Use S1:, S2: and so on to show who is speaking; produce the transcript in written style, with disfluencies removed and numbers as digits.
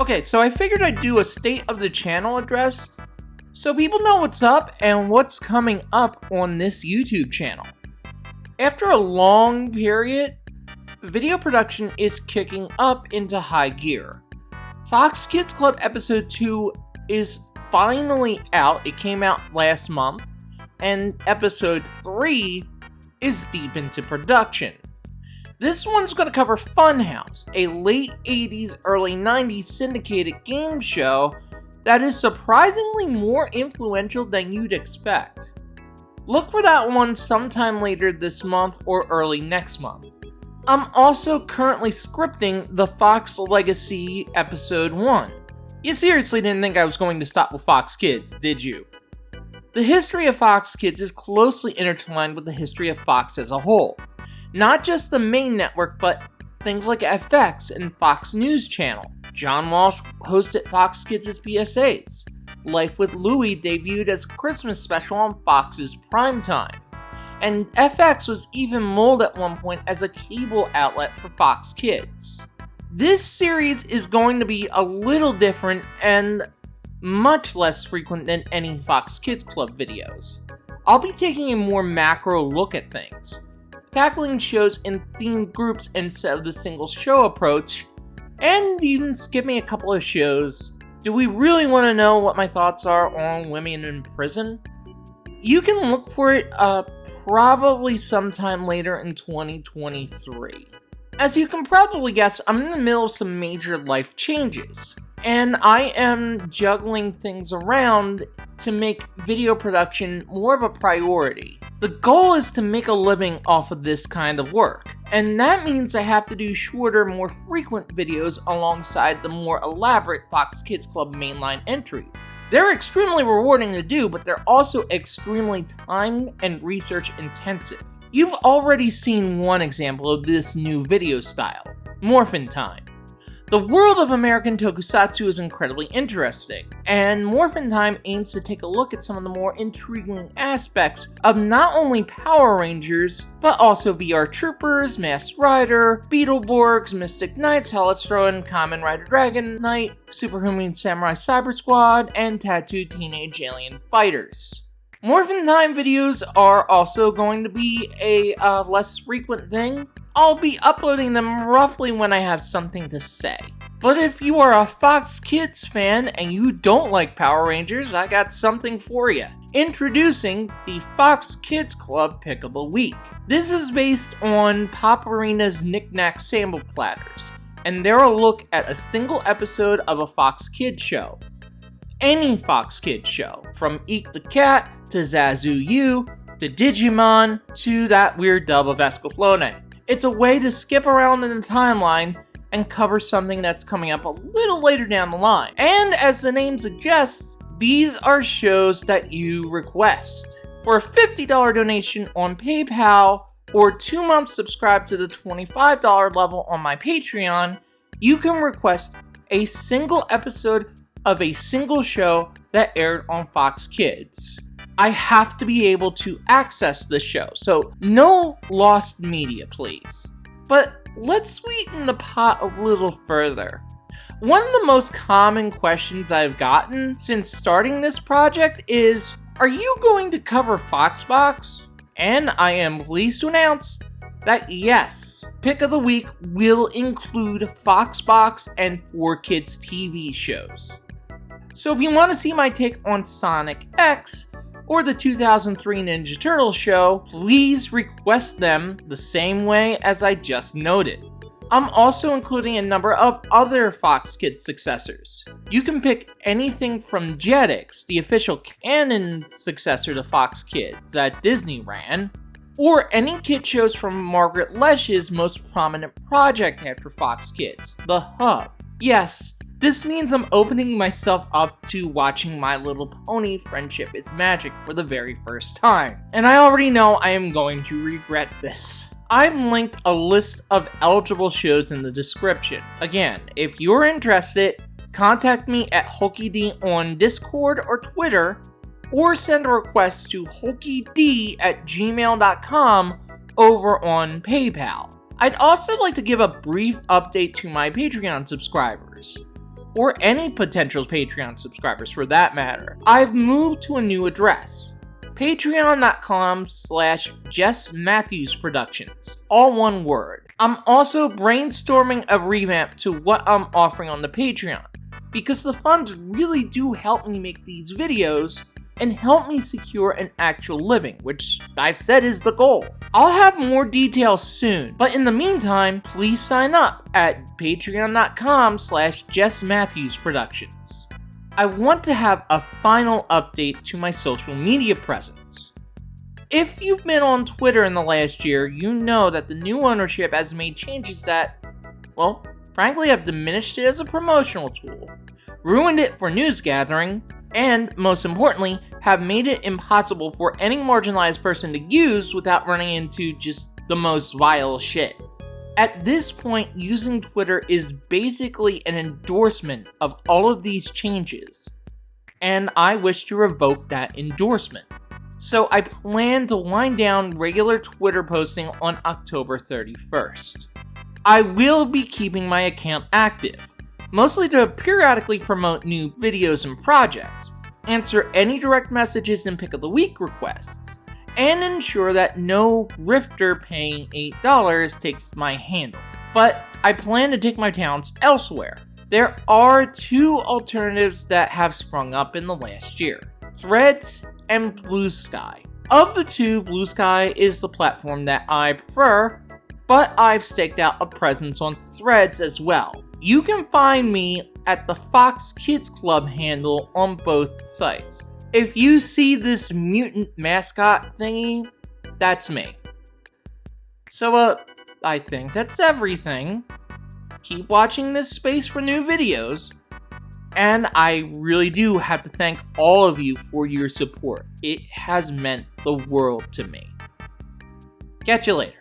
S1: Okay, so I figured I'd do a state of the channel address so people know what's up and what's coming up on this YouTube channel. After a long period, video production is kicking up into high gear. Fox Kids Club Episode 2 is finally out. It came out last month, and Episode 3 is deep into production. This one's going to cover Funhouse, a late 80s, early 90s syndicated game show that is surprisingly more influential than you'd expect. Look for that one sometime later this month or early next month. I'm also currently scripting the Fox Legacy Episode 1. You seriously didn't think I was going to stop with Fox Kids, did you? The history of Fox Kids is closely intertwined with the history of Fox as a whole. Not just the main network, but things like FX and Fox News Channel. John Walsh hosted Fox Kids' PSAs. Life with Louie debuted as a Christmas special on Fox's Primetime. And FX was even molded at one point as a cable outlet for Fox Kids. This series is going to be a little different and much less frequent than any Fox Kids Club videos. I'll be taking a more macro look at things, tackling shows in themed groups instead of the single show approach, and even skipping a couple of shows. Do we really want to know what my thoughts are on women in prison? You can look for it probably sometime later in 2023. As you can probably guess, I'm in the middle of some major life changes, and I am juggling things around to make video production more of a priority. The goal is to make a living off of this kind of work, and that means I have to do shorter, more frequent videos alongside the more elaborate Fox Kids Club mainline entries. They're extremely rewarding to do, but they're also extremely time and research intensive. You've already seen one example of this new video style, Morphin Time. The world of American tokusatsu is incredibly interesting, and Morphin Time aims to take a look at some of the more intriguing aspects of not only Power Rangers, but also VR Troopers, Masked Rider, Beetleborgs, Mystic Knights, hell, let's throw in Kamen Rider Dragon Knight, Superhuman Samurai Cyber Squad, and Tattooed Teenage Alien Fighters. Morphin Time videos are also going to be a less frequent thing. I'll be uploading them roughly when I have something to say. But if you are a Fox Kids fan and you don't like Power Rangers, I got something for you. Introducing the Fox Kids Club Pick of the Week. This is based on Pop Arena's Knick-Knack Sample Platters, and they're a look at a single episode of a Fox Kids show. Any Fox Kids show, from Eek the Cat, to Zazu U, to Digimon, to that weird dub of Escaflowne. It's a way to skip around in the timeline and cover something that's coming up a little later down the line. And as the name suggests, these are shows that you request. For a $50 donation on PayPal, or 2 months subscribed to the $25 level on my Patreon, you can request a single episode of a single show that aired on Fox Kids. I have to be able to access the show, so no lost media, please. But let's sweeten the pot a little further. One of the most common questions I've gotten since starting this project is, are you going to cover Foxbox? And I am pleased to announce that yes, Pick of the Week will include Foxbox and 4Kids TV shows. So if you want to see my take on Sonic X, or the 2003 Ninja Turtles show, please request them the same way as I just noted. I'm also including a number of other Fox Kids successors. You can pick anything from Jetix, the official canon successor to Fox Kids that Disney ran, or any kid shows from Margaret Loesch's most prominent project after Fox Kids, The Hub. Yes, this means I'm opening myself up to watching My Little Pony Friendship is Magic for the very first time. And I already know I am going to regret this. I've linked a list of eligible shows in the description. Again, if you're interested, contact me at HulkieD on Discord or Twitter, or send a request to HulkieD@gmail.com over on PayPal. I'd also like to give a brief update to my Patreon subscribers. or any potential Patreon subscribers for that matter, I've moved to a new address. Patreon.com/JessMatthewsProductions, all one word. I'm also brainstorming a revamp to what I'm offering on the Patreon, because the funds really do help me make these videos and help me secure an actual living, which I've said is the goal. I'll have more details soon, but in the meantime, please sign up at patreon.com/JessMatthewsProductions. I want to have a final update to my social media presence. If you've been on Twitter in the last year, you know that the new ownership has made changes that, well, frankly have diminished it as a promotional tool, ruined it for news gathering, and, most importantly, have made it impossible for any marginalized person to use without running into just the most vile shit. At this point, using Twitter is basically an endorsement of all of these changes, and I wish to revoke that endorsement. So I plan to wind down regular Twitter posting on October 31st. I will be keeping my account active, mostly to periodically promote new videos and projects, answer any direct messages and pick of the week requests, and ensure that no grifter paying $8 takes my handle. But I plan to take my talents elsewhere. There are two alternatives that have sprung up in the last year: Threads and BLUESKY. Of the two, BLUESKY is the platform that I prefer, but I've staked out a presence on Threads as well. You can find me at the Fox Kids Club handle on both sites. If you see this mutant mascot thingy, that's me. So, I think that's everything. Keep watching this space for new videos. And I really do have to thank all of you for your support. It has meant the world to me. Catch you later.